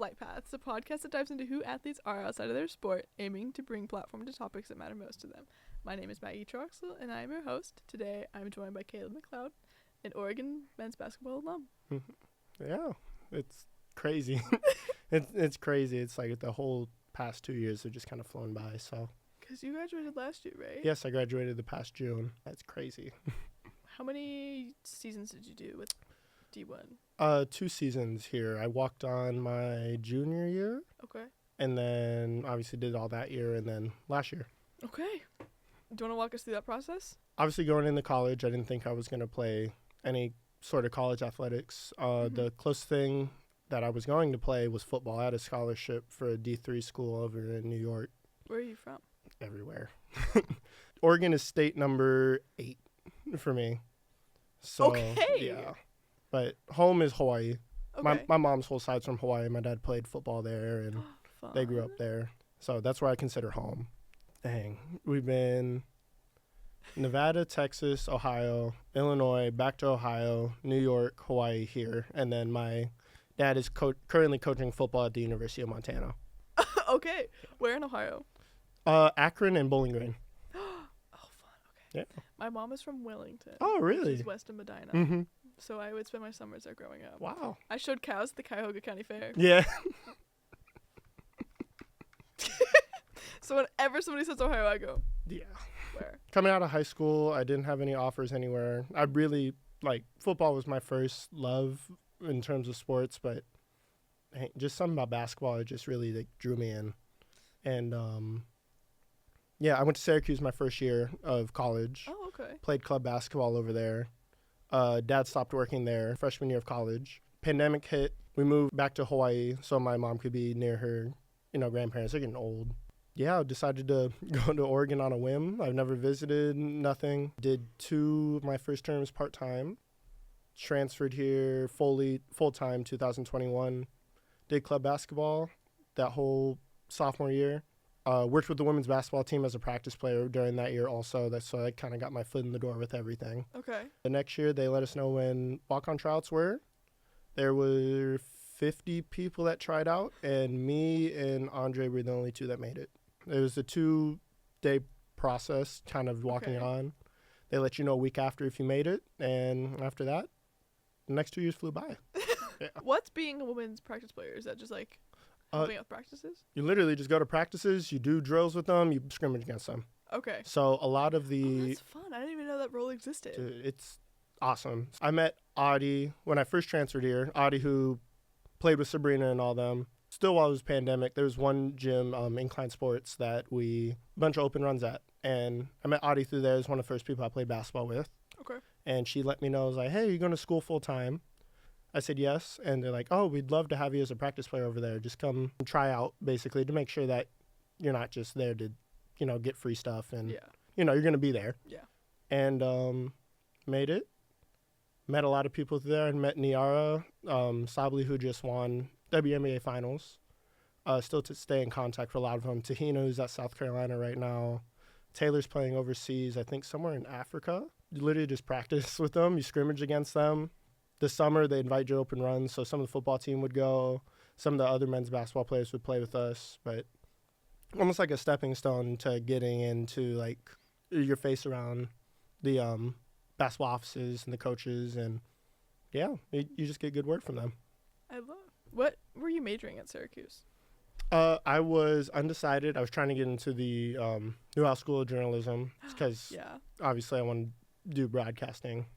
Flight Paths, a podcast that dives into who athletes are outside of their sport, aiming to bring platform to topics that matter most to them. My name is Maggie Troxell, and I am your host. Today, I'm joined by Kaleb McCloud, an Oregon men's basketball alum. Yeah, it's crazy. It's crazy. It's like the whole past 2 years have just kind of flown by. So. Because you graduated last year, right? Yes, I graduated the past June. That's crazy. How many seasons did you do with D1? 2 seasons here. I walked on my junior year. Okay. And then obviously did all that year and then last year. Okay. Do you want to walk us through that process? Obviously going into college, I didn't think I was going to play any sort of college athletics. The closest thing that I was going to play was football. I had a scholarship for a D3 school over in New York. Where are you from? Everywhere. Oregon is state number 8 for me. So, okay. Yeah. But home is Hawaii. Okay. My mom's whole side's from Hawaii. My dad played football there, and they grew up there. So that's where I consider home. Dang. We've been Nevada, Texas, Ohio, Illinois, back to Ohio, New York, Hawaii here. And then my dad is currently coaching football at the University of Montana. Okay. Where in Ohio? Akron and Bowling Green. Oh, fun. Okay. Yeah. My mom is from Wellington. Oh, really? Which is west of Medina. Mm-hmm. So I would spend my summers there growing up. Wow. I showed cows at the Cuyahoga County Fair. Yeah. So whenever somebody says Ohio, I go, yeah. Where? Coming out of high school, I didn't have any offers anywhere. I really, football was my first love in terms of sports, but just something about basketball, it just really drew me in. And, I went to Syracuse my first year of college. Oh, okay. Played club basketball over there. Dad stopped working there freshman year of college. Pandemic hit. We moved back to Hawaii so my mom could be near her, grandparents. They're getting old. Yeah, I decided to go to Oregon on a whim. I've never visited, nothing. Did 2 of my first terms part-time. Transferred here full-time 2021. Did club basketball that whole sophomore year. Worked with the women's basketball team as a practice player during that year also. So I kind of got my foot in the door with everything. Okay. The next year, they let us know when walk-on tryouts were. There were 50 people that tried out, and me and Andre were the only 2 that made it. It was a 2-day process, kind of walking on. They let you know a week after if you made it, and after that, the next 2 years flew by. Yeah. What's being a women's practice player? Is that just helping out practices? You literally just go to practices, you do drills with them, you scrimmage against them. Okay. So a lot of the... Oh, that's fun. I didn't even know that role existed. Dude, it's awesome. I met Audie when I first transferred here. Audie, who played with Sabrina and all them. Still, while it was pandemic, there was one gym, Incline Sports, that a bunch of open runs at. And I met Audie through there as one of the first people I played basketball with. Okay. And she let me know, I was like, hey, you're going to school full time? I said yes. And they're like, oh, we'd love to have you as a practice player over there. Just come and try out, basically, to make sure that you're not just there to, get free stuff. And, you're going to be there. Yeah. And made it. Met a lot of people there. And met Niara Sabli, who just won WNBA Finals. Still to stay in contact with a lot of them. Tahina, who's at South Carolina right now. Taylor's playing overseas, I think somewhere in Africa. You literally just practice with them. You scrimmage against them. This summer, they invite you to open runs, so some of the football team would go. Some of the other men's basketball players would play with us. But almost like a stepping stone to getting into, your face around the basketball offices and the coaches. And, you just get good word from them. I love. What were you majoring at Syracuse? I was undecided. I was trying to get into the Newhouse School of Journalism because obviously I want to do broadcasting,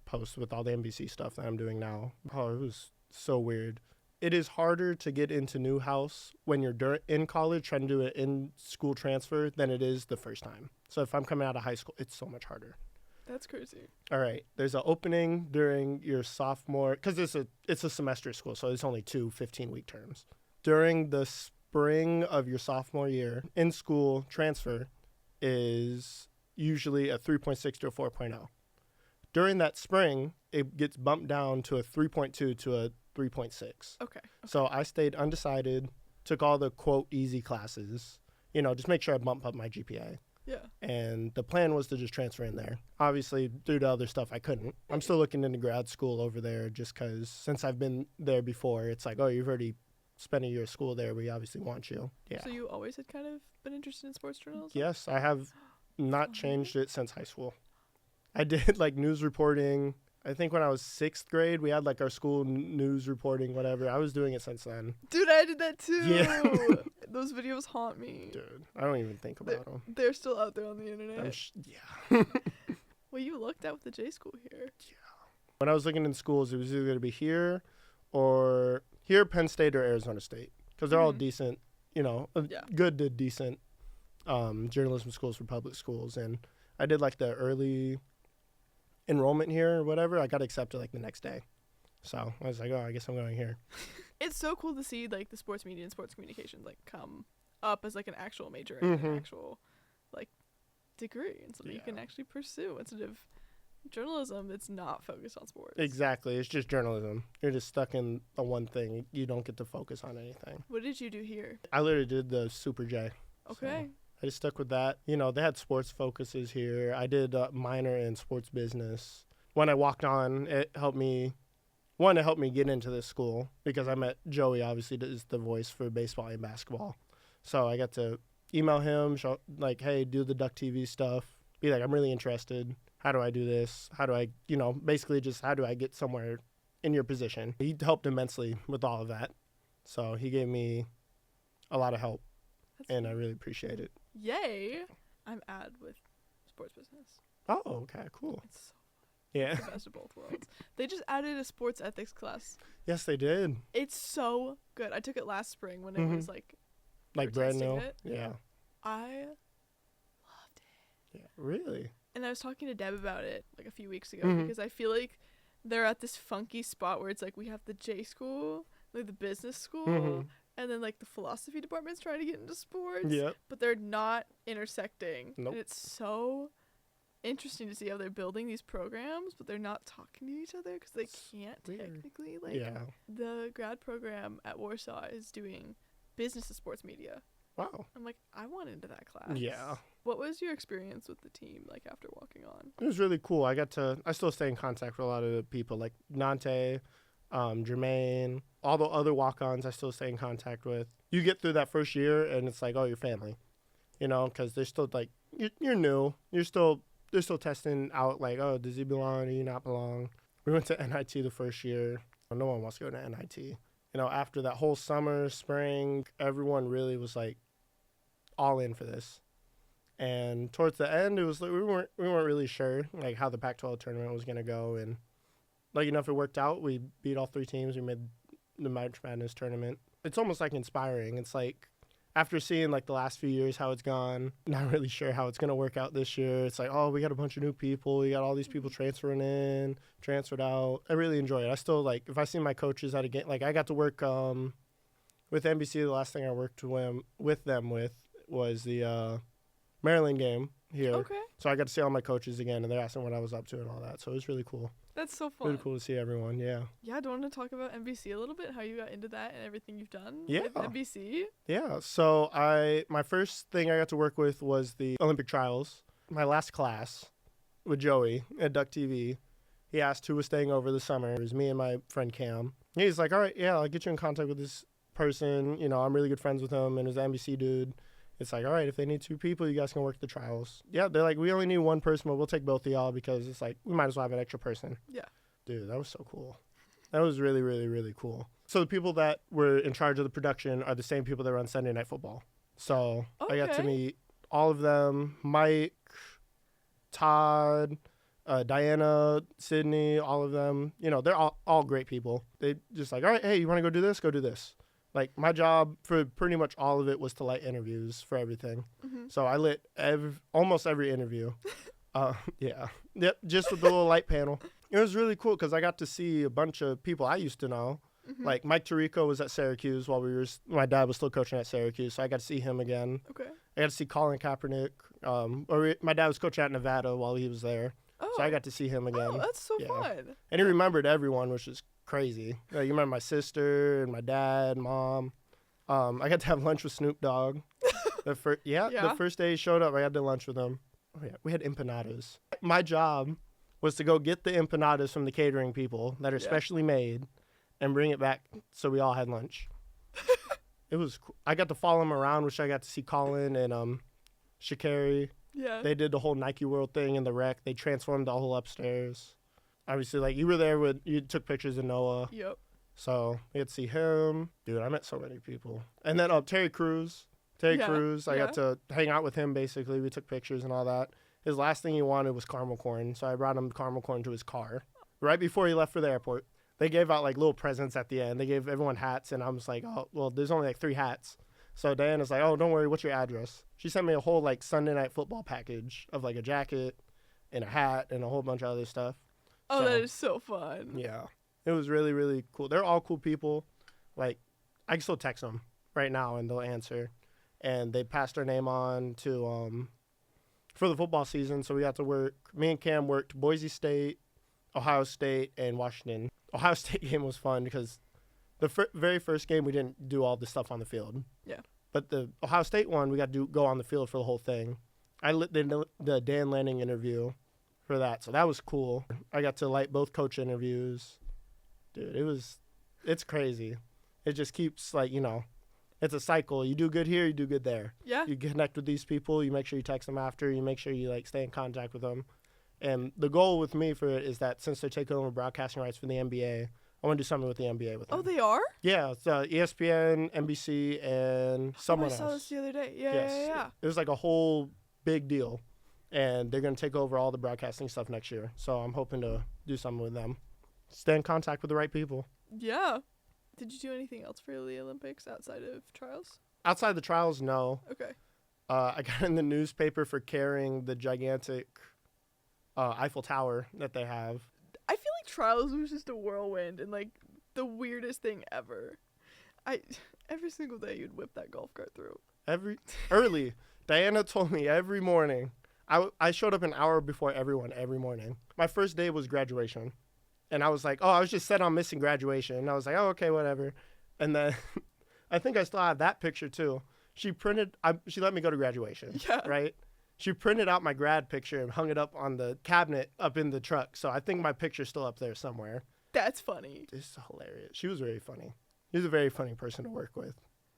post with all the NBC stuff that I'm doing now. Oh, it was so weird. It is harder to get into Newhouse when you're in college trying to do an in-school transfer than it is the first time. So if I'm coming out of high school, it's so much harder. That's crazy. All right. There's an opening during your sophomore, because it's a semester school, so it's only 2 15-week terms. During the spring of your sophomore year, in-school transfer is usually a 3.6 to a 4.0. During that spring, it gets bumped down to a 3.2 to a 3.6. Okay. So I stayed undecided, took all the, quote, easy classes, just make sure I bump up my GPA. Yeah. And the plan was to just transfer in there. Obviously, due to other stuff, I couldn't. I'm still looking into grad school over there just because since I've been there before, it's like, oh, you've already spend a year of school there, we obviously want you. Yeah. So you always had kind of been interested in sports journalism? Yes, I have not changed it since high school. I did like news reporting. I think when I was 6th grade, we had like our school news reporting, whatever. I was doing it since then. Dude, I did that too. Yeah. Those videos haunt me. Dude, I don't even think about them. They're still out there on the internet. Yeah. Well, you looked at with the J school here. Yeah. When I was looking in schools, it was either going to be here, Penn State, or Arizona State. Because they're all decent, good to decent journalism schools for public schools. And I did like the early enrollment here or whatever. I got accepted like the next day. So I was like, oh, I guess I'm going here. It's so cool to see like the sports media and sports communications like come up as like an actual major and an actual like degree and something you can actually pursue instead of journalism that's not focused on sports. Exactly. It's just journalism. You're just stuck in the one thing. You don't get to focus on anything. What did you do here? I literally did the Super J. Okay. So I just stuck with that. They had sports focuses here. I did a minor in sports business. When I walked on, it helped me get into this school because I met Joey, obviously, is the voice for baseball and basketball. So I got to email him, show, like, hey, do the Duck TV stuff. Be like, I'm really interested. How do I do this? How do I, basically just how do I get somewhere in your position? He helped immensely with all of that. So he gave me a lot of help, and I really appreciate it. Yay. I'm ad with sports business. Oh, okay, cool. It's so Yeah. the best of both worlds. They just added a sports ethics class. Yes, they did. It's so good. I took it last spring when it was like brand new. it. Yeah. I loved it. Yeah, really. And I was talking to Deb about it like a few weeks ago because I feel like they're at this funky spot where it's like we have the J school, like the business school, and then like the philosophy department's trying to get into sports. Yep. But they're not intersecting. Nope. And it's so interesting to see how they're building these programs, but they're not talking to each other because they can't technically. Like the grad program at Warsaw is doing business and sports media. Wow. I'm like, I want into that class. Yeah. What was your experience with the team like after walking on? It was really cool. I still stay in contact with a lot of the people like Nante, Jermaine, all the other walk-ons I still stay in contact with. You get through that first year and it's like, oh, you're family, because they're still like, you're new. They're still testing out like, oh, does he belong? Do you not belong? We went to NIT the first year. No one wants to go to NIT. After that whole summer, spring, everyone really was like all in for this. And towards the end, it was like we weren't really sure like how the Pac-12 tournament was gonna go, and like enough it worked out. We beat all 3 teams. We made the March Madness tournament. It's almost like inspiring. It's like after seeing like the last few years how it's gone, not really sure how it's gonna work out this year. It's like, oh, we got a bunch of new people. We got all these people transferring in, transferred out. I really enjoy it. I still like if I see my coaches at a game. Like I got to work with NBC. The last thing I worked with them was the Maryland game here. Okay. So I got to see all my coaches again, and they're asking what I was up to and all that. So it was really cool. That's so fun. Really cool to see everyone, yeah. Yeah, do you want to talk about NBC a little bit? How you got into that and everything you've done with NBC? Yeah, so my first thing I got to work with was the Olympic trials. My last class with Joey at Duck TV, he asked who was staying over the summer. It was me and my friend Cam. He's like, all right, yeah, I'll get you in contact with this person. I'm really good friends with him, and it was an NBC dude. It's like, all right, if they need 2 people, you guys can work the trials. Yeah, they're like, we only need 1 person, but we'll take both of y'all because it's like, we might as well have an extra person. Yeah. Dude, that was so cool. That was really, really, really cool. So the people that were in charge of the production are the same people that run Sunday Night Football. So I got to meet all of them, Mike, Todd, Diana, Sydney, all of them. They're all great people. They just like, all right, hey, you want to go do this? Go do this. Like, my job for pretty much all of it was to light interviews for everything. So I lit almost every interview. Yeah. Yep, just with the little light panel. It was really cool because I got to see a bunch of people I used to know. Like, Mike Tirico was at Syracuse while my dad was still coaching at Syracuse, so I got to see him again. Okay. I got to see Colin Kaepernick. My dad was coaching at Nevada while he was there. Oh. So I got to see him again. Oh, that's so fun. And he remembered everyone, which is crazy. You remember my sister and my dad, mom. I got to have lunch with Snoop Dogg. The first day he showed up, I had to lunch with him. Oh yeah, we had empanadas. My job was to go get the empanadas from the catering people that are specially made and bring it back so we all had lunch. it was cool. I got to follow him around, which I got to see Colin and Sha'Carri. Yeah. They did the whole Nike World thing in the rec. They transformed the whole upstairs. Obviously, like, you were there you took pictures of Noah. Yep. So we had to see him. Dude, I met so many people. And then Terry Crews. I got to hang out with him, basically. We took pictures and all that. His last thing he wanted was caramel corn, so I brought him caramel corn to his car. Right before he left for the airport, they gave out, like, little presents at the end. They gave everyone hats, and I was like, oh, well, there's only, like, 3 hats. So Diana's like, oh, don't worry, what's your address? She sent me a whole, like, Sunday Night Football package of, like, a jacket and a hat and a whole bunch of other stuff. Oh, that is so fun. Yeah. It was really, really cool. They're all cool people. Like, I can still text them right now, and they'll answer. And they passed our name on to for the football season, so we got to work. Me and Cam worked Boise State, Ohio State, and Washington. Ohio State game was fun because the very first game we didn't do all the stuff on the field. Yeah. But the Ohio State one, we got to go on the field for the whole thing. I lit the Dan Lanning interview for that, so that was cool. I got to light both coach interviews. Dude, it's crazy. It just keeps, like, it's a cycle. You do good here, you do good there. Yeah. You connect with these people. You make sure you text them after. You make sure you, like, stay in contact with them. And the goal with me for it is that since they're taking over broadcasting rights for the NBA, I want to do something with the NBA with them. Oh, they are? Yeah. It's ESPN, NBC, and someone else. I saw this the other day. Yeah, yes. yeah. It was like a whole big deal. And they're going to take over all the broadcasting stuff next year. So I'm hoping to do something with them. Stay in contact with the right people. Yeah. Did you do anything else for the Olympics outside of trials? Outside the trials, no. Okay. I got in the newspaper for carrying the gigantic Eiffel Tower that they have. I feel like trials was just a whirlwind and, like, the weirdest thing ever. Every single day you'd whip that golf cart through. Early. Diana told me every morning. I showed up an hour before everyone every morning. My first day was graduation. And I was like, I was just set on missing graduation. And I was like, oh, okay, whatever. And then I think I still have that picture too. She let me go to graduation. Yeah. Right? She printed out my grad picture and hung it up on the cabinet up in the truck. So I think my picture's still up there somewhere. That's funny. It's hilarious. She was very funny. She was a very funny person to work with.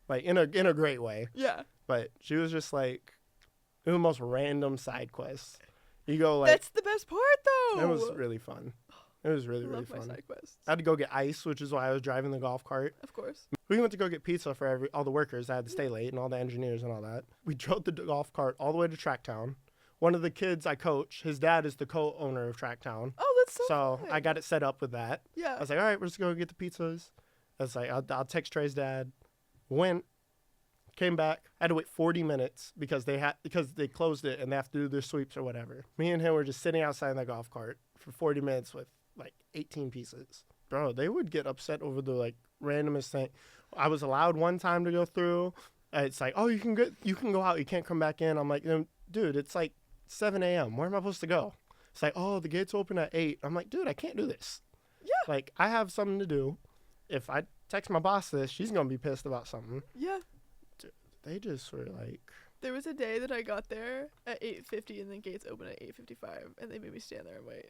Like, in a great way. Yeah. But she was just like, it was the most random side quest. You go, like... That's the best part, though! It was really fun. It was really, really fun. I love my side quests. I had to go get ice, which is why I was driving the golf cart. Of course. We went to go get pizza for all the workers. I had to stay late, and all the engineers and all that. We drove the golf cart all the way to Tracktown. One of the kids I coach, his dad is the co-owner of Tracktown. Oh, that's so fun. fun. I got it set up with that. Yeah. I was like, all right, we're just going to get the pizzas. I was like, I'll text Trey's dad. Went, came back. I had to wait 40 minutes because they closed it and they have to do their sweeps or whatever. Me and him were just sitting outside in the golf cart for 40 minutes with like 18 pieces. Bro, they would get upset over the like randomest thing. I was allowed one time to go through. It's like, oh, you can go out. You can't come back in. I'm like, dude, it's like 7 a.m. Where am I supposed to go? It's like, oh, the gates open at 8. I'm like, dude, I can't do this. Yeah. Like, I have something to do. If I text my boss this, she's going to be pissed about something. Yeah. Dude, they just were like... There was a day that I got there at 8:50 and the gates open at 8:55 and they made me stand there and wait.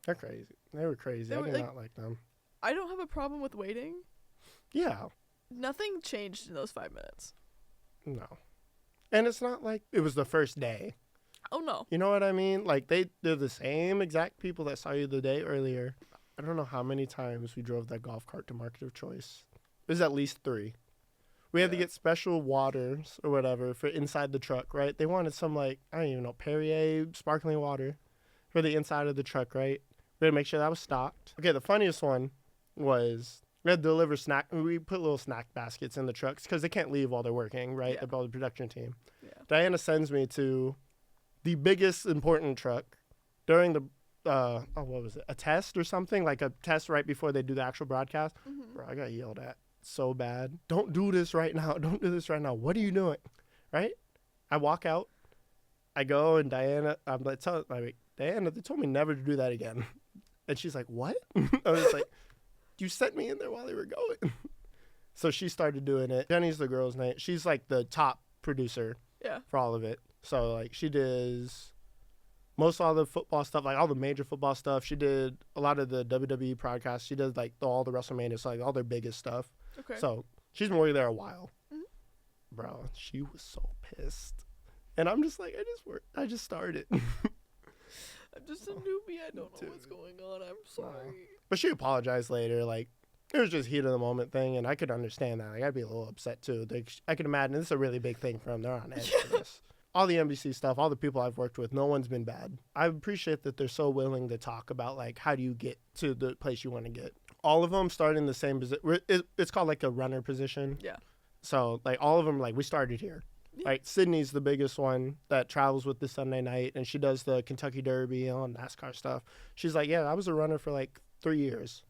They're crazy. They were crazy. I did not like them. I don't have a problem with waiting. Yeah. Nothing changed in those 5 minutes. No. And it's not like it was the first day. Oh, no. You know what I mean? Like, they're the same exact people that saw you the day earlier. I don't know how many times we drove that golf cart to Market of Choice. It was at least 3. We had to get special waters or whatever for inside the truck, right? They wanted some, like, I don't even know, Perrier sparkling water for the inside of the truck, right? We had to make sure that was stocked. Okay, the funniest one was we had to deliver we put little snack baskets in the trucks because they can't leave while they're working, right? Yeah. About the production team. Yeah. Diana sends me to the biggest important truck during the, what was it? A test or something? Like a test right before they do the actual broadcast. Mm-hmm. Bro, I got yelled at so bad. Don't do this right now. Don't do this right now. What are you doing? Right? I walk out. I go and Diana, I'm like, Diana, they told me never to do that again. And she's like, what? I was like, you sent me in there while they were going. So she started doing it. Jenny's the girl's name. She's like the top producer for all of it. So like she does most all the football stuff, like all the major football stuff. She did a lot of the WWE podcasts. She did like all the WrestleMania, so like all their biggest stuff. Okay. So She's been working there a while. Mhm. Bro, she was so pissed. And I'm just like, I just started. I'm just a newbie. I don't know Dude. what's going on. I'm sorry. But she apologized later. Like, it was just heat of the moment thing, and I could understand that. Like, I'd be a little upset too. Like, I could imagine this is a really big thing for them. They're on edge for this. All the NBC stuff, all the people I've worked with, no one's been bad. I appreciate that they're so willing to talk about, like, how do you get to the place you want to get. All of them start in the same position. It's called, like, a runner position. Yeah. So, like, all of them, like, we started here. Yeah. Like, Sydney's the biggest one that travels with the Sunday night, and she does the Kentucky Derby and all NASCAR stuff. She's like, yeah, I was a runner for, like, 3 years,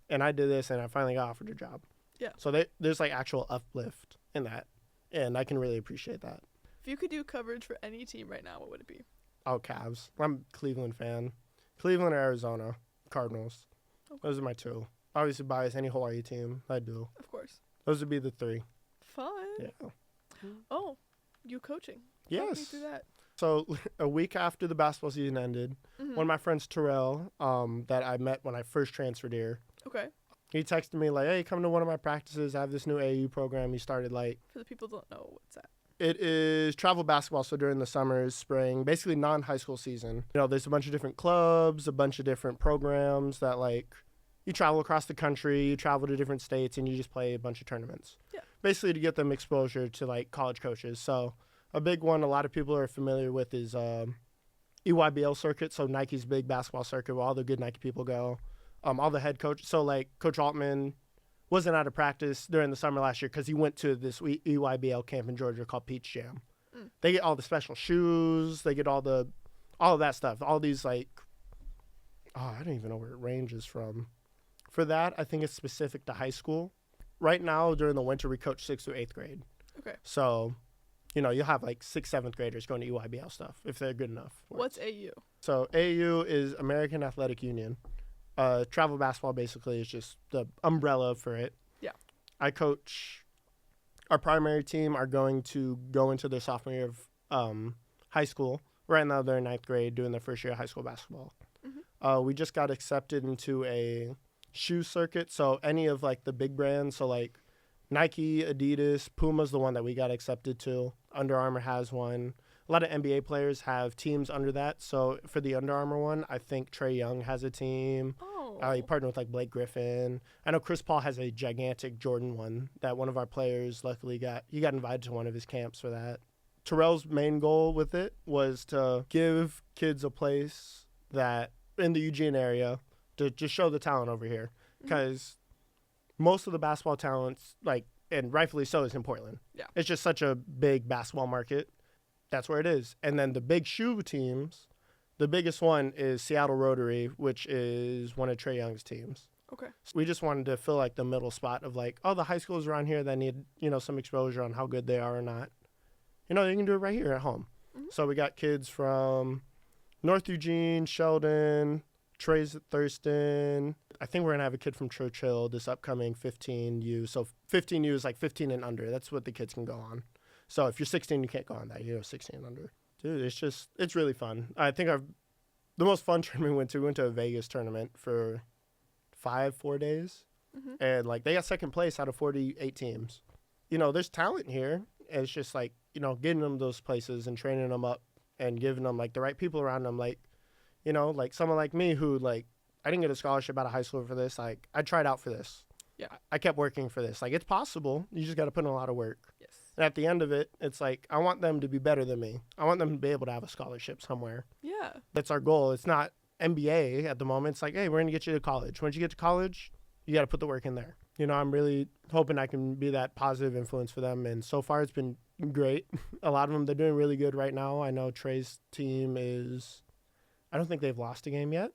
and I did this, and I finally got offered a job. Yeah. So there's, like, actual uplift in that, and I can really appreciate that. If you could do coverage for any team right now, what would it be? Oh, Cavs. I'm a Cleveland fan. Cleveland or Arizona. Cardinals. Okay. Those are my two. Obviously bias any Hawaii team. I do. Of course. Those would be the three. Fun. Yeah. Oh, you coaching. Talk me Yes. through that. So a week after the basketball season ended, Mhm. one of my friends, Terrell, that I met when I first transferred here, Okay. he texted me like, hey, come to one of my practices. I have this new AAU program he started. Like, For the people who don't know what's that. it is travel basketball. So during the summers, spring, basically non-high school season, you know, there's a bunch of different clubs, a bunch of different programs that, like, you travel across the country, you travel to different states, and you just play a bunch of tournaments. Yeah. Basically to get them exposure to, like, college coaches. So a big one a lot of people are familiar with is EYBL circuit. So Nike's big basketball circuit where all the good Nike people go. All the head coach. So, like, Coach Altman wasn't out of practice during the summer last year because he went to this EYBL camp in Georgia called Peach Jam. Mm. They get all the special shoes. They get all of that stuff. All these, like, I don't even know where it ranges from. For that, I think it's specific to high school. Right now, during the winter, we coach 6th through 8th grade. Okay. So, you know, you'll have, like, 6th, 7th graders going to EYBL stuff if they're good enough. What's AU? So AAU is American Athletic Union. Travel basketball basically is just the umbrella for it. Yeah. I coach. Our primary team are going to go into their sophomore year of high school. Right now they're in 9th grade doing their first year of high school basketball. Mhm. We just got accepted into a shoe circuit. So any of, like, the big brands, so, like, Nike, Adidas, Puma's the one that we got accepted to. Under Armour has one. A lot of NBA players have teams under that. So for the Under Armour one, I think Trae Young has a team. Oh. He partnered with, like, Blake Griffin. I know Chris Paul has a gigantic Jordan one that one of our players luckily got invited to one of his camps for that. Terrell's main goal with it was to give kids a place that in the Eugene area to just show the talent over here. Because most of the basketball talents, like, and rightfully so, is in Portland. Yeah. It's just such a big basketball market. That's where it is. And then the big shoe teams, the biggest one is Seattle Rotary, which is one of Trae Young's teams. Okay. So we just wanted to fill, like, the middle spot of, like, oh, the high schools around here that need, you know, some exposure on how good they are or not. You know, you can do it right here at home. Mhm. So we got kids from North Eugene, Sheldon, Trey's at Thurston. I think we're going to have a kid from Churchill this upcoming 15U. So 15U is like 15 and under. That's what the kids can go on. So if you're 16, you can't go on that. You know, 16 and under. Dude, it's really fun. I think the most fun tournament we went to a Vegas tournament for 4 days. Mhm. And, like, they got second place out of 48 teams. You know, there's talent here. And it's just, like, you know, getting them those places and training them up and giving them, like, the right people around them. Like, you know, like someone like me who, like, I didn't get a scholarship out of high school for this. Like, I tried out for this. Yeah. I kept working for this. Like, it's possible. You just got to put in a lot of work. Yes. And at the end of it, it's like, I want them to be better than me. I want them to be able to have a scholarship somewhere. Yeah. That's our goal. It's not MBA at the moment. It's like, hey, we're going to get you to college. Once you get to college, you got to put the work in there. You know, I'm really hoping I can be that positive influence for them. And so far, it's been great. A lot of them, they're doing really good right now. I know Trey's team I don't think they've lost a game yet.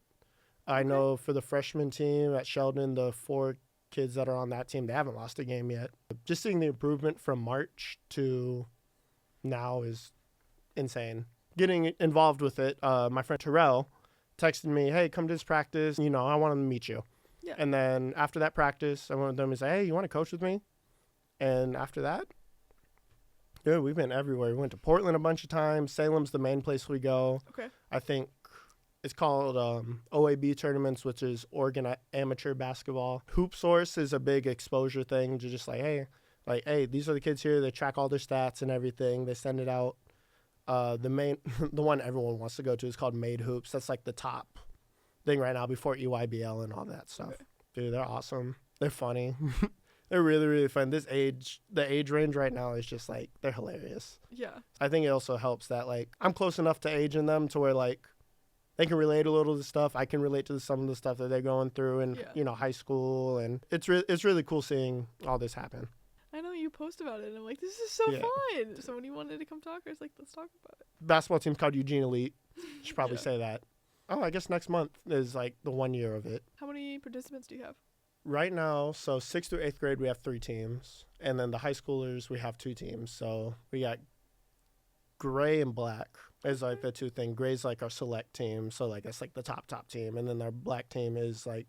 I know for the freshman team at Sheldon, the 4 kids that are on that team, they haven't lost a game yet. Just seeing the improvement from March to now is insane. Getting involved with it, my friend Terrell texted me, hey, come to this practice. You know, I want to meet you. Yeah. And then after that practice, I went with them and said, hey, you want to coach with me? And after that, dude, we've been everywhere. We went to Portland a bunch of times. Salem's the main place we go. Okay. I think it's called OAB tournaments, which is Oregon Amateur Basketball. Hoop Source is a big exposure thing to just like, hey, Like, hey, these are the kids here. They track all their stats and everything. They send it out. The one everyone wants to go to is called Made Hoops. That's like the top thing right now before EYBL and all that stuff. Okay. Dude, they're awesome. They're funny. They're really, really fun. The age range right now is just like, they're hilarious. Yeah. I think it also helps that like I'm close enough to age in them to where like they can relate a little to the stuff. I can relate to some of the stuff that they're going through in, high school. And it's really cool seeing all this happen. I know you post about it, and I'm like, this is so fun. So when you wanted to come talk, I was like, let's talk about it. Basketball team's called Eugene Elite. Should probably say that. Oh, I guess next month is like the 1 year of it. How many participants do you have? Right now, so 6th through 8th grade, we have 3 teams. And then the high schoolers, we have 2 teams. So we got gray and black is like the 2 things. Gray's like our select team. So like that's like the top team. And then our black team is like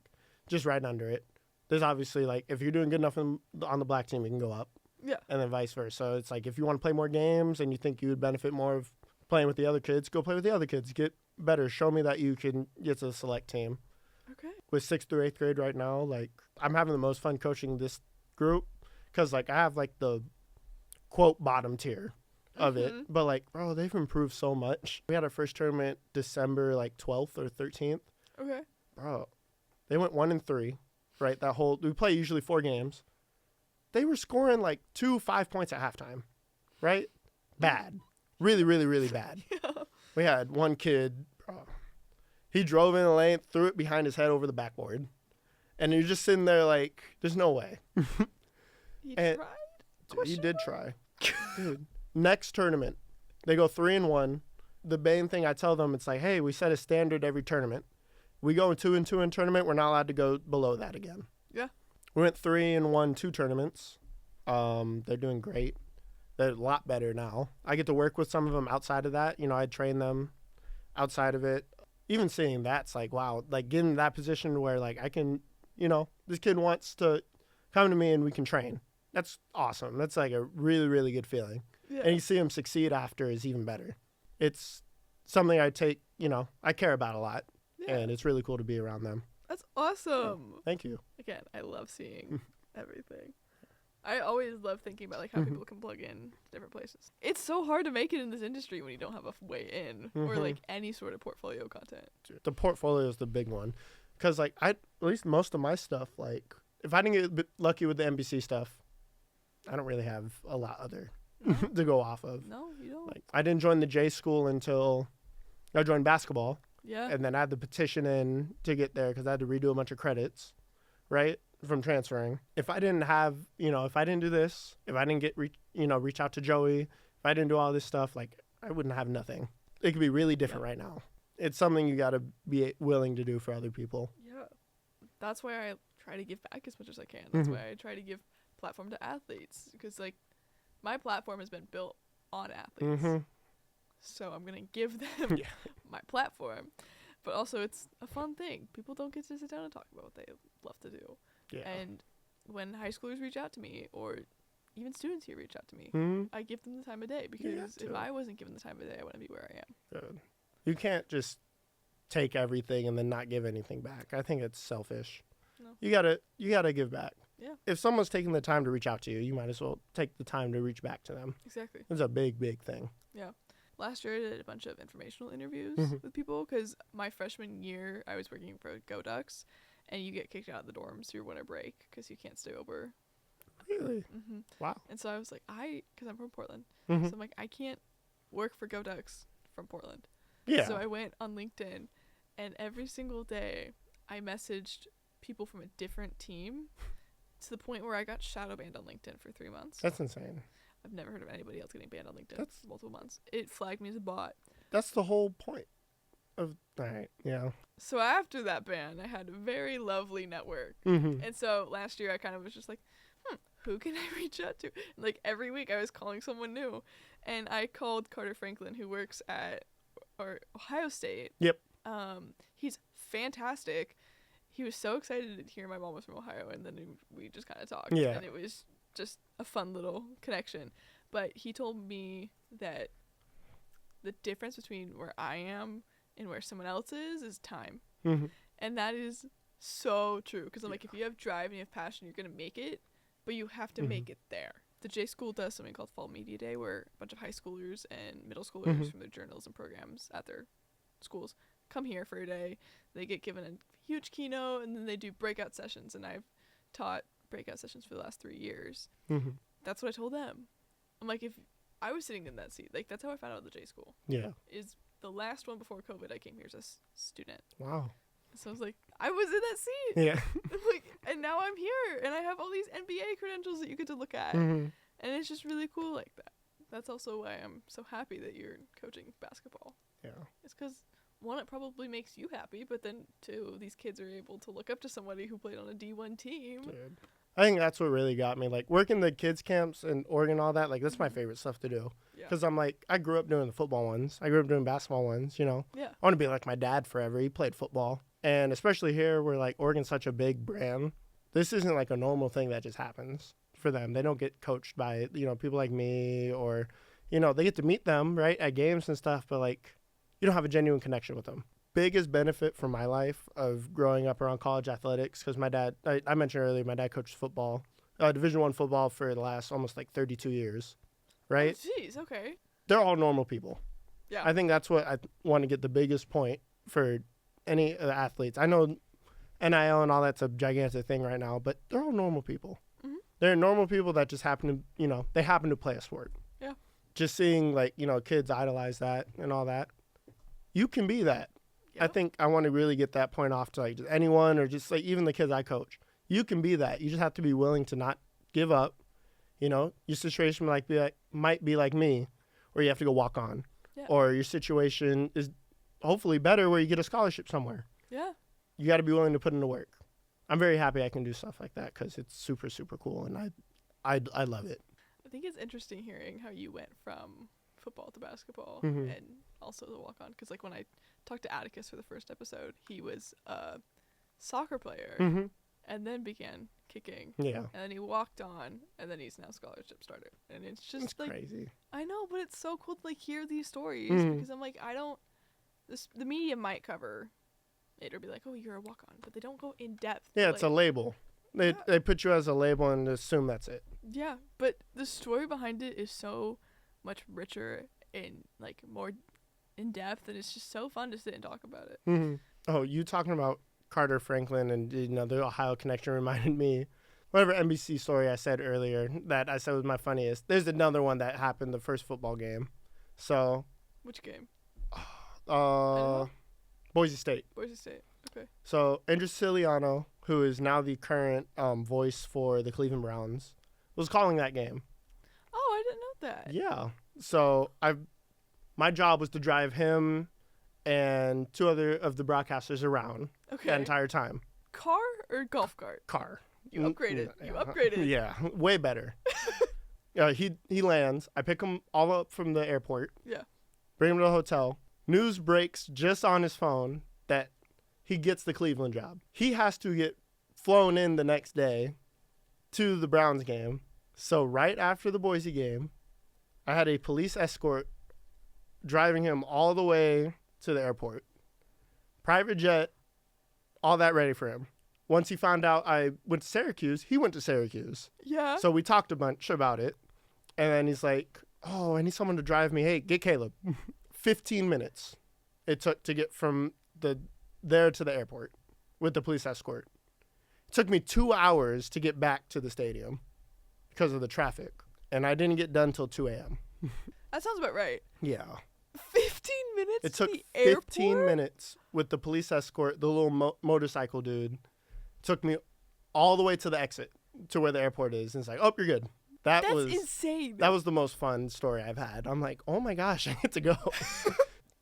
just right under it. There's obviously like if you're doing good enough on the black team, you can go up. Yeah. And then vice versa. So it's like if you want to play more games and you think you would benefit more of playing with the other kids, go play with the other kids. Get better. Show me that you can get to the select team. Okay. With 6th through 8th grade right now, like I'm having the most fun coaching this group because like I have like the quote bottom tier of it, but like bro, they've improved so much. We had our first tournament December like 12th or 13th. Okay. Bro, they went 1-3. Right, we play usually 4 games. They were scoring like 5 points at halftime. Right, bad, really, really, really bad. Yeah. We had one kid, bro. He drove in the lane, threw it behind his head over the backboard, and you're just sitting there like, there's no way. He tried. Dude, he did try. Dude, next tournament, they go 3-1. The main thing I tell them, it's like, hey, we set a standard every tournament. We go 2-2 in tournament. We're not allowed to go below that again. Yeah. We went 3-1 2 tournaments. They're doing great. They're a lot better now. I get to work with some of them outside of that. I train them outside of it. Even seeing that's like, wow, like getting in that position where like I can, this kid wants to come to me and we can train. That's awesome. That's like a really, really good feeling. Yeah. And you see them succeed after is even better. It's something I take, I care about a lot. Yeah. And it's really cool to be around them. That's awesome. Thank you. Again, I love seeing everything. I always love thinking about like how people can plug in different places. It's so hard to make it in this industry when you don't have a way in or like any sort of portfolio content. The portfolio is the big one. Because like at least most of my stuff, like if I didn't get lucky with the NBC stuff, I don't really have a lot other to go off of. No, you don't. Like I didn't join the J school until I joined basketball. Yeah. And then I had the petition in to get there because I had to redo a bunch of credits, right, from transferring. If I didn't have, if I didn't do this, if I didn't get, reach out to Joey, if I didn't do all this stuff, like I wouldn't have nothing. It could be really different right now. It's something you got to be willing to do for other people. Yeah. That's why I try to give back as much as I can. That's why I try to give platform to athletes because like my platform has been built on athletes. So I'm going to give them my platform. But also it's a fun thing. People don't get to sit down and talk about what they love to do. Yeah. And when high schoolers reach out to me or even students here reach out to me, I give them the time of day because if I wasn't given the time of day, I wouldn't be where I am. Good. You can't just take everything and then not give anything back. I think it's selfish. No. You gotta give back. Yeah. If someone's taking the time to reach out to you, you might as well take the time to reach back to them. Exactly. It's a big, big thing. Yeah. Last year, I did a bunch of informational interviews with people because my freshman year, I was working for Go Ducks, and you get kicked out of the dorms through winter break because you can't stay over. Really? Wow. And so I was like, because I'm from Portland, so I'm like, I can't work for Go Ducks from Portland. Yeah. So I went on LinkedIn, and every single day, I messaged people from a different team to the point where I got shadow banned on LinkedIn for 3 months. That's insane. I've never heard of anybody else getting banned on LinkedIn for multiple months. It flagged me as a bot. That's the whole point of, all right, yeah. So after that ban, I had a very lovely network. And so last year I kind of was just like, who can I reach out to? And like every week I was calling someone new. And I called Carter Franklin, who works at Ohio State. Yep. He's fantastic. He was so excited to hear my mom was from Ohio, and then we just kind of talked. Yeah. And it was just a fun little connection. But he told me that the difference between where I am and where someone else is time. And that is so true. Because I'm like, if you have drive and you have passion, you're going to make it. But you have to make it there. the J School does something called Fall Media Day, where a bunch of high schoolers and middle schoolers from their journalism programs at their schools come here for a day. They get given a huge keynote, and then they do breakout sessions. And I've taught breakout sessions for the last 3 years. That's what I told them. I'm like, if I was sitting in that seat, like, that's how I found out the J School. Yeah. Is the last one before COVID. I came here as a student. Wow. So I was like, I was in that seat. Yeah. Like, and now I'm here, and I have all these NBA credentials that you get to look at, and it's just really cool like that. That's also why I'm so happy that you're coaching basketball. Yeah. It's because, one, it probably makes you happy, but then, two, these kids are able to look up to somebody who played on a D1 team. Dude. I think that's what really got me. Like, working the kids' camps in Oregon, all that, like, that's my favorite stuff to do. Because I'm like, I grew up doing the football ones. I grew up doing basketball ones, you know. Yeah. I want to be like my dad forever. He played football. And especially here where, like, Oregon's such a big brand, this isn't, like, a normal thing that just happens for them. They don't get coached by, you know, people like me or, you know, they get to meet them, right, at games and stuff, but, like, you don't have a genuine connection with them. Biggest benefit for my life of growing up around college athletics, because my dad, I mentioned earlier, my dad coached football, Division I football for the last almost, like, 32 years, right? Oh, jeez, okay. They're all normal people. Yeah. I think that's what I want to get the biggest point for any of the athletes. I know NIL and all that's a gigantic thing right now, but they're all normal people. They're normal people that just happen to, you know, they happen to play a sport. Yeah. Just seeing, like, you know, kids idolize that and all that. You can be that. Yep. I think I want to really get that point off to, like, just anyone or just, like, even the kids I coach. You can be that. You just have to be willing to not give up. You know, your situation might be like me, where you have to go walk on. Yeah. Or your situation is hopefully better where you get a scholarship somewhere. Yeah. You got to be willing to put into work. I'm very happy I can do stuff like that because it's super, super cool, and I love it. I think it's interesting hearing how you went from football to basketball and also the walk-on. Because, like, when I talked to Atticus for the first episode, he was a soccer player and then began kicking. Yeah. And then he walked on, and then he's now scholarship starter. And it's just, like, crazy. I know, but it's so cool to, like, hear these stories because I'm like, the media might cover it or be like, oh, you're a walk-on, but they don't go in depth. Yeah, it's, like, a label. They put you as a label and assume that's it. Yeah, but the story behind it is so much richer and, like, more in depth, and it's just so fun to sit and talk about it. Oh, you talking about Carter Franklin and, you know, the Ohio connection reminded me. Whatever NBC story I said earlier that I said was my funniest. There's another one that happened the first football game. So. Which game? Boise State. Boise State. Okay. So Andrew Siciliano, who is now the current voice for the Cleveland Browns, was calling that game. Oh, I didn't know that. Yeah. So my job was to drive him and two other of the broadcasters around that entire time. Car or golf cart? Car. You upgraded. You upgraded. Yeah, way better. He lands. I pick him all up from the airport. Yeah. Bring him to the hotel. News breaks just on his phone that he gets the Cleveland job. He has to get flown in the next day to the Browns game. So right after the Boise game, I had a police escort driving him all the way to the airport. Private jet, all that ready for him. Once he found out I went to Syracuse, he went to Syracuse. Yeah. So we talked a bunch about it. And then he's like, oh, I need someone to drive me. Hey, get Caleb. 15 minutes it took to get from there to the airport with the police escort. It took me 2 hours to get back to the stadium because of the traffic. And I didn't get done till 2 a.m. That sounds about right. Yeah. 15 minutes It took to the airport? 15 minutes with the police escort, the little motorcycle dude. Took me all the way to the exit to where the airport is. And it's like, oh, you're good. That's insane. That was the most fun story I've had. I'm like, oh my gosh, I get to go.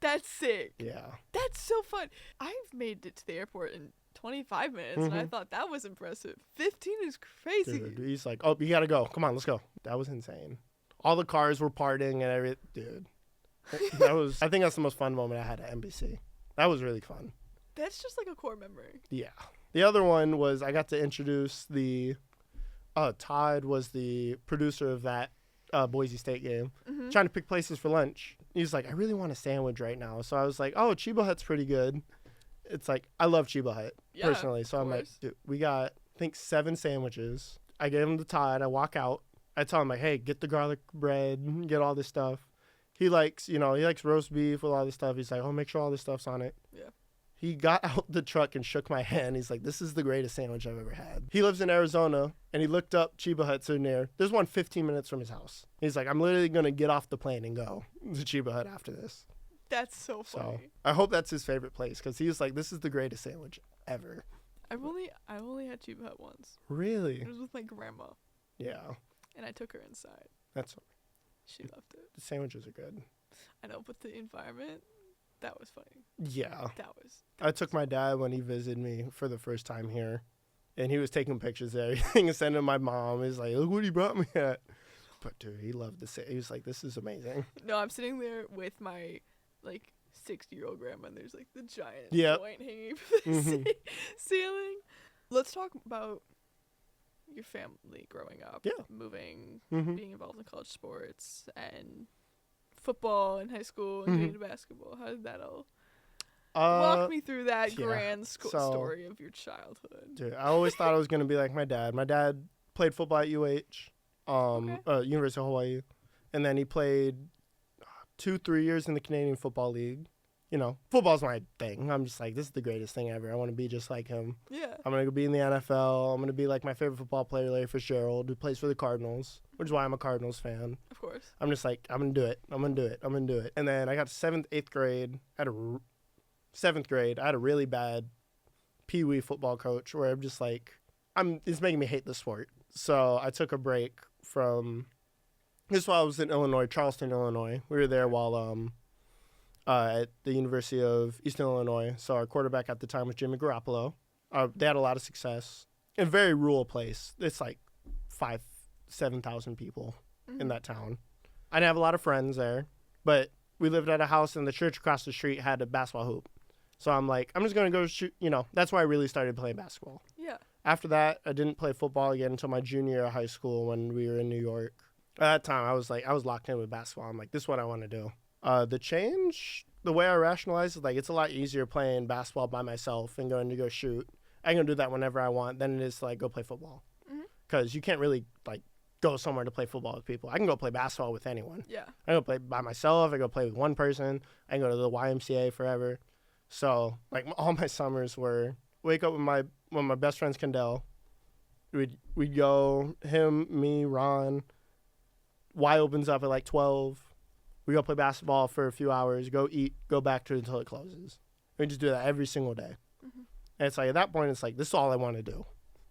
That's sick. Yeah. That's so fun. I've made it to the airport in 25 minutes, and I thought that was impressive. 15 is crazy. Dude, he's like, oh, you got to go. Come on, let's go. That was insane. All the cars were partying and everything. Dude. I think that's the most fun moment I had at NBC. That was really fun. That's just like a core memory. Yeah. The other one was I got to introduce Todd was the producer of that Boise State game, trying to pick places for lunch. He's like, I really want a sandwich right now. So I was like, oh, Chiba Hut's pretty good. It's like, I love Chiba Hut personally. So I'm like, dude, we got, I think, 7 sandwiches. I gave him to Todd. I walk out. I tell him, like, hey, get the garlic bread, get all this stuff. He likes roast beef with all this stuff. He's like, oh, make sure all this stuff's on it. Yeah. He got out the truck and shook my hand. He's like, this is the greatest sandwich I've ever had. He lives in Arizona, and he looked up Chiba Huts in there. There's one 15 minutes from his house. He's like, I'm literally going to get off the plane and go to Chiba Hut after this. That's so funny. So I hope that's his favorite place, because he was like, this is the greatest sandwich ever. I've only had Chiba Hut once. Really? It was with my grandma. Yeah. And I took her inside. That's She loved it. The sandwiches are good. I know, but the environment, that was funny. Yeah. I took my dad when he visited me for the first time here, and he was taking pictures of everything and sending my mom. He's like, look what he brought me at. But, dude, he loved the He was like, this is amazing. No, I'm sitting there with my, 60-year-old grandma, and there's, the giant joint hanging from the ceiling. Let's talk about your family growing up. Yeah. Moving, being involved in college sports, and football in high school, and getting into basketball. How did that all... Walk me through that grand story of your childhood. Dude, I always thought I was going to be like my dad. My dad played football at University of Hawaii. And then he played 2-3 years in the Canadian Football League. You know, football's my thing. I'm just like, this is the greatest thing ever. I want to be just like him. Yeah. I'm going to be in the NFL. I'm going to be like my favorite football player, Larry Fitzgerald, who plays for the Cardinals, which is why I'm a Cardinals fan. Of course. I'm just like, I'm going to do it. I'm going to do it. I'm going to do it. And then I got to 7th, 8th grade. 7th grade, I had a really bad pee-wee football coach where I'm just like, it's making me hate the sport. So I took a break from, this while I was in Illinois, Charleston, Illinois. We were there while at the University of Eastern Illinois. So our quarterback at the time was Jimmy Garoppolo. They had a lot of success. In a very rural place. It's like 7,000 people in that town. I didn't have a lot of friends there, but we lived at a house and the church across the street had a basketball hoop. So I'm like, I'm just going to go shoot, that's why I really started playing basketball. Yeah. After that, I didn't play football again until my junior year of high school when we were in New York. At that time, I was locked in with basketball. I'm like, this is what I want to do. The change, the way I rationalize is it's a lot easier playing basketball by myself and going to go shoot. I can do that whenever I want than it is to go play football. Because you can't really go somewhere to play football with people. I can go play basketball with anyone. Yeah. I can go play by myself. I go play with one person. I can go to the YMCA forever. So, all my summers were wake up with my best friend's Kendall. We'd go, him, me, Ron. Y opens up at 12. We go play basketball for a few hours, go eat, go back to it until it closes. We just do that every single day. And it's at that point, it's this is all I want to do.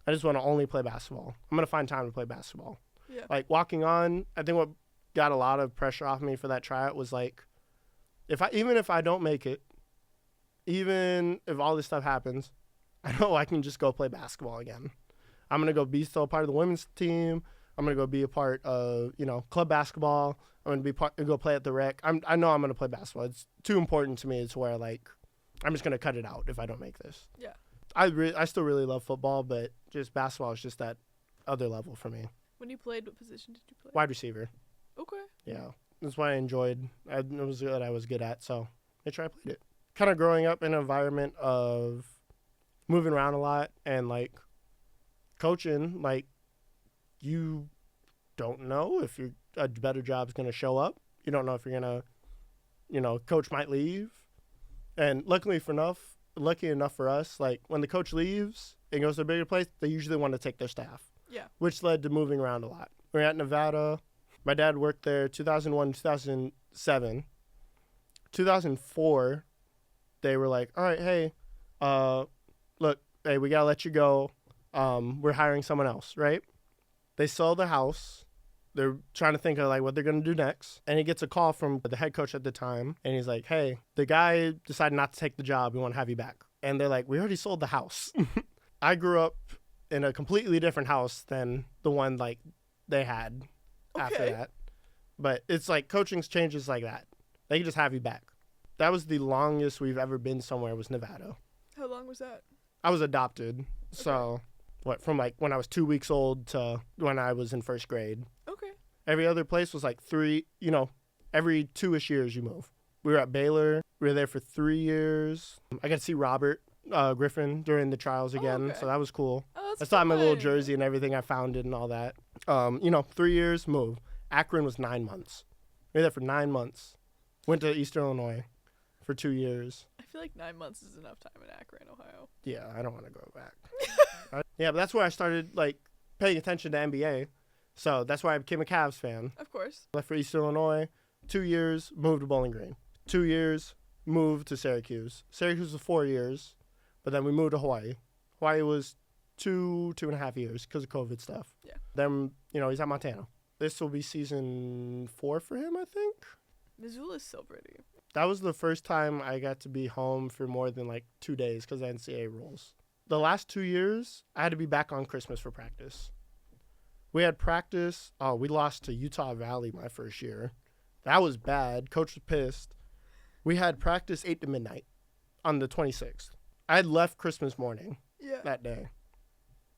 I just want to only play basketball. I'm going to find time to play basketball. Yeah. Walking on, I think what got a lot of pressure off me for that tryout was even if I don't make it, even if all this stuff happens, I know I can just go play basketball again. I'm going to go be still a part of the women's team. I'm going to go be a part of, club basketball. I'm going to go play at the rec. I know I'm going to play basketball. It's too important to me. It's where, I'm just going to cut it out if I don't make this. Yeah. I still really love football, but just basketball is just that other level for me. When you played, what position did you play? Wide receiver. Okay. Yeah. That's what I enjoyed. It was what I was good at, so I played it. Kind of growing up in an environment of moving around a lot and coaching, you don't know if a better job's going to show up. You don't know if you're going to, coach might leave. And lucky enough for us, when the coach leaves and goes to a bigger place, they usually want to take their staff. Yeah. Which led to moving around a lot. We were at Nevada. My dad worked there 2001, 2007. 2004, they were like, all right, hey, look, hey, we got to let you go. We're hiring someone else, right? They sold the house. They're trying to think of what they're going to do next. And he gets a call from the head coach at the time. And he's like, hey, the guy decided not to take the job. We want to have you back. And they're like, we already sold the house. I grew up in a completely different house than the one they had after that. But it's coaching changes like that. They can just have you back. That was the longest we've ever been somewhere was Nevada. How long was that? I was adopted. Okay. So from when I was 2 weeks old to when I was in first grade. Okay. Every other place was 3, every 2-ish years you move. We were at Baylor. We were there for 3 years. I got to see Robert Griffin during the trials again, so that was cool. Oh, that's I still have my little fun. jersey and everything. I found it and all that. 3 years, move. Akron was 9 months. We were there for 9 months. Went to Eastern Illinois for 2 years. I feel like 9 months is enough time in Akron, Ohio. Yeah, I don't want to go back. Yeah, but that's where I started, like, paying attention to NBA. So that's why I became a Cavs fan. Of course. Left for Eastern Illinois. 2 years, moved to Bowling Green. 2 years, moved to Syracuse. Syracuse was 4 years, but then we moved to Hawaii. Hawaii was 2.5 years because of COVID stuff. Yeah. Then, he's at Montana. This will be season 4 for him, I think. Missoula is so pretty. That was the first time I got to be home for more than, 2 days because of NCAA rules. The last 2 years, I had to be back on Christmas for practice. We had practice. Oh, we lost to Utah Valley my first year. That was bad. Coach was pissed. We had practice 8 to midnight on the 26th. I had left Christmas morning that day.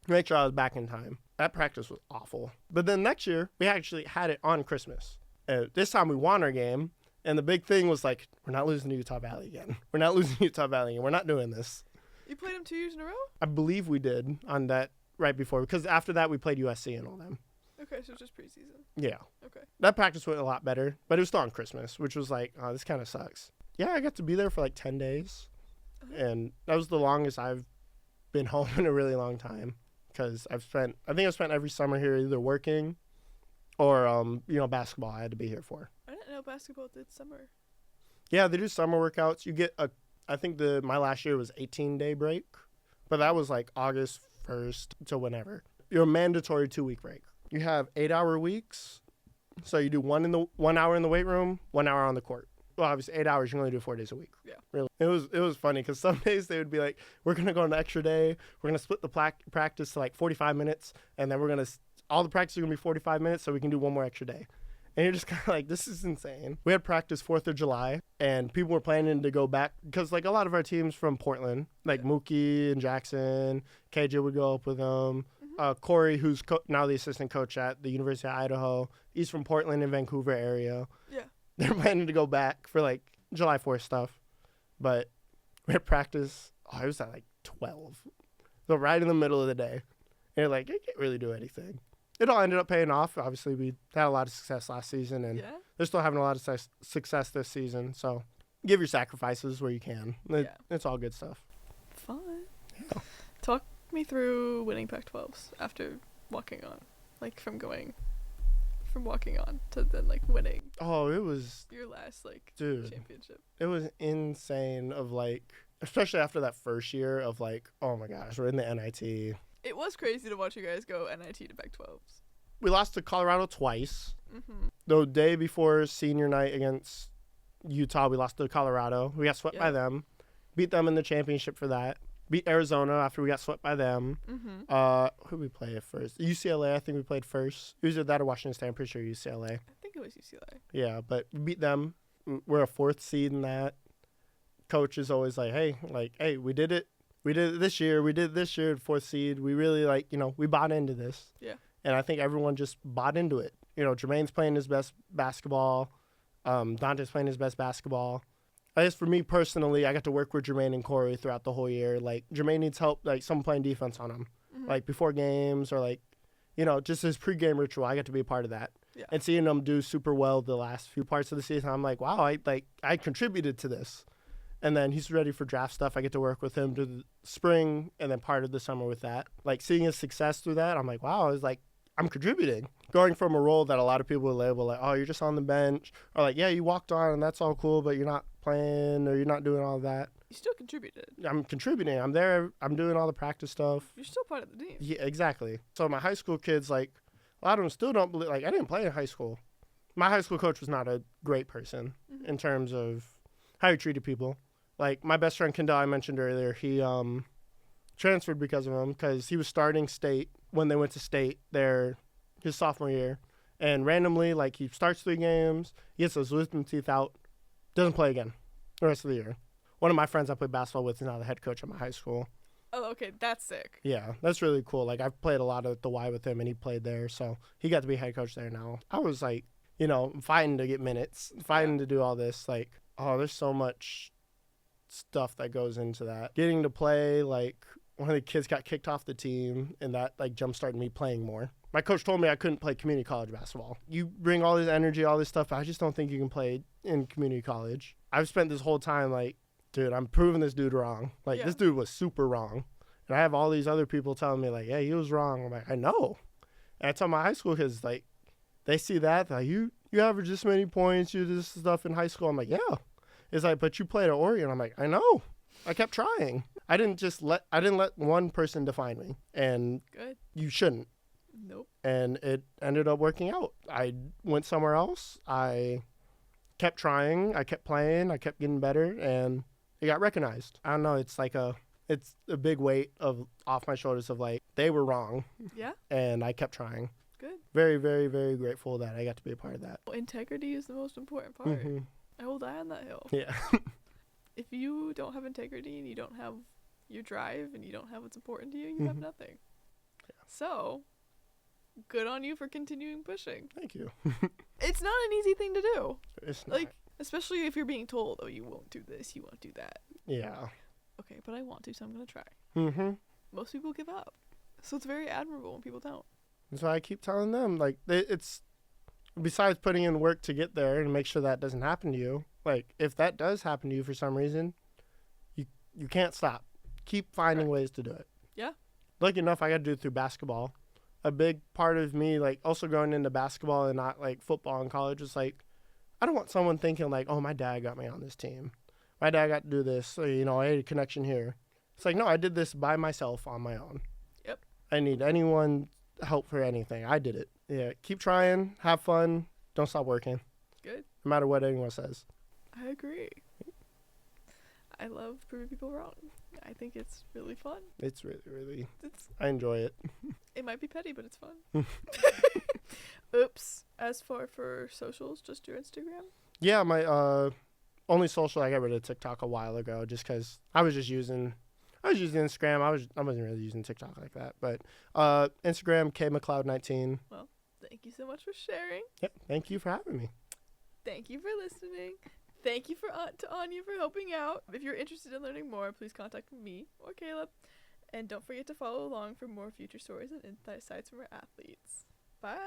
Make sure I was back in time. That practice was awful. But then next year, we actually had it on Christmas. This time we won our game. And the big thing was we're not losing to Utah Valley again. We're not losing to Utah Valley again. We're not doing this. You played them 2 years in a row? I believe we did on that right before. Because after that, we played USC and all them. Okay, so just preseason. Yeah. Okay. That practice went a lot better. But it was still on Christmas, which was oh, this kind of sucks. Yeah, I got to be there for 10 days. Uh-huh. And that was the longest I've been home in a really long time. Because I think I've spent every summer here either working or, basketball I had to be here for. I didn't know basketball did summer. Yeah, they do summer workouts. You get I think my last year was 18-day break. But that was August 1st to whenever. You're a mandatory 2-week break. You have 8-hour weeks. So you do 1 hour in the weight room, 1 hour on the court. Well, obviously 8 hours, you can only do 4 days a week. Yeah. Really. It was funny because some days they would be we're going to go on an extra day. We're going to split the practice to 45 minutes. And then all the practice is going to be 45 minutes so we can do one more extra day. And you're just kind of this is insane. We had practice 4th of July and people were planning to go back because a lot of our teams from Portland, Mookie and Jackson, KJ would go up with them. Mm-hmm. Corey, who's now the assistant coach at the University of Idaho, he's from Portland and Vancouver area. Yeah. They're planning to go back for July 4th stuff. But we had practice, it was at 12. So right in the middle of the day. And you're I can't really do anything. It all ended up paying off. Obviously, we had a lot of success last season, and they're still having a lot of success this season. So give your sacrifices where you can. It's all good stuff. Fun. Yeah. Talk me through winning Pac-12s after walking on. From walking on to then winning. Oh, it was your last dude, championship. It was insane of especially after that first year of oh my gosh, we're in the NIT. It was crazy to watch you guys go NIT to Pac-12s. We lost to Colorado twice. Mm-hmm. The day before senior night against Utah, we lost to Colorado. We got swept by them. Beat them in the championship for that. Beat Arizona after we got swept by them. Mm-hmm. Who did we play at first? UCLA, I think we played first. It was either that or Washington State. I'm pretty sure UCLA. I think it was UCLA. Yeah, but we beat them. We're a 4th seed in that. Coach is always hey, we did it. We did it this year. We did it this year, 4th seed. We really we bought into this. Yeah. And I think everyone just bought into it. Jermaine's playing his best basketball. Dante's playing his best basketball. I guess for me personally, I got to work with Jermaine and Corey throughout the whole year. Jermaine needs help, someone playing defense on him. Mm-hmm. Before games or just his pregame ritual. I got to be a part of that. Yeah. And seeing him do super well the last few parts of the season, I'm wow, I contributed to this. And then he's ready for draft stuff. I get to work with him to the spring and then part of the summer with that. Seeing his success through that, I'm wow, it's I'm contributing. Going from a role that a lot of people would label oh, you're just on the bench. Or yeah, you walked on and that's all cool, but you're not playing or you're not doing all that. You still contributed. I'm contributing. I'm there. I'm doing all the practice stuff. You're still part of the team. Yeah, exactly. So my high school kids, a lot of them still don't believe, I didn't play in high school. My high school coach was not a great person in terms of how he treated people. My best friend Kendall, I mentioned earlier, he transferred because of him because he was starting state when they went to state his sophomore year. And randomly, he starts 3 games, he gets those wisdom teeth out, doesn't play again the rest of the year. One of my friends I played basketball with is now the head coach at my high school. Oh, okay. That's sick. Yeah, that's really cool. I've played a lot at the Y with him, and he played there, so he got to be head coach there now. I was fighting to get minutes, fighting to do all this. There's so much stuff that goes into that. Getting to play one of the kids got kicked off the team, and that like jump started me playing more. My coach told me I couldn't play community college basketball. You bring all this energy, all this stuff, but I just don't think you can play in community college. I've spent this whole time like, dude, I'm proving this dude wrong. Like, this dude was super wrong. And I have all these other people telling me, like, yeah, he was wrong. I'm like, I know. And I tell my high school kids, like, they see that, like, you average this many points, you do this stuff in high school. I'm like, yeah. It's like, but you played at Oregon. I'm like, I know. I kept trying. I didn't let one person define me. And Good. You shouldn't. Nope. And it ended up working out. I went somewhere else. I kept trying. I kept playing. I kept getting better, and it got recognized. I don't know. It's a big weight off my shoulders of like, they were wrong. Yeah. And I kept trying. Good. Very, very, very grateful that I got to be a part of that. Well, integrity is the most important part. Mm-hmm. I will die on that hill. Yeah. If you don't have integrity and you don't have your drive and you don't have what's important to you, you have nothing. Yeah. So, good on you for continuing pushing. Thank you. It's not an easy thing to do. It's not. Like, especially if you're being told, oh, you won't do this, you won't do that. Yeah. Okay, but I want to, so I'm going to try. Mm-hmm. Most people give up. So it's very admirable when people don't. That's why I keep telling them, like, it's, besides putting in work to get there and make sure that doesn't happen to you, like, if that does happen to you for some reason, you can't stop. Keep finding ways to do it. Yeah. Lucky enough, I got to do it through basketball. A big part of me, like, also going into basketball and not, like, football in college was, like, I don't want someone thinking, like, oh, my dad got me on this team. My dad got to do this, so, you know, I had a connection here. It's like, no, I did this by myself on my own. Yep. I need anyone's help for anything. I did it. Yeah, keep trying, have fun, don't stop working. Good. No matter what anyone says. I agree. I love proving people wrong. I think it's really fun. It's really, I enjoy it. It might be petty, but it's fun. Oops. As for socials, just your Instagram? Yeah, my only social, I got rid of TikTok a while ago just because I was using Instagram. I wasn't really using TikTok like that. But Instagram, KMcCloud19. Well, thank you so much for sharing. Yep, thank you for having me. Thank you for listening. Thank you to Anya for helping out. If you're interested in learning more, please contact me or Caleb. And don't forget to follow along for more future stories and insights from our athletes. Bye.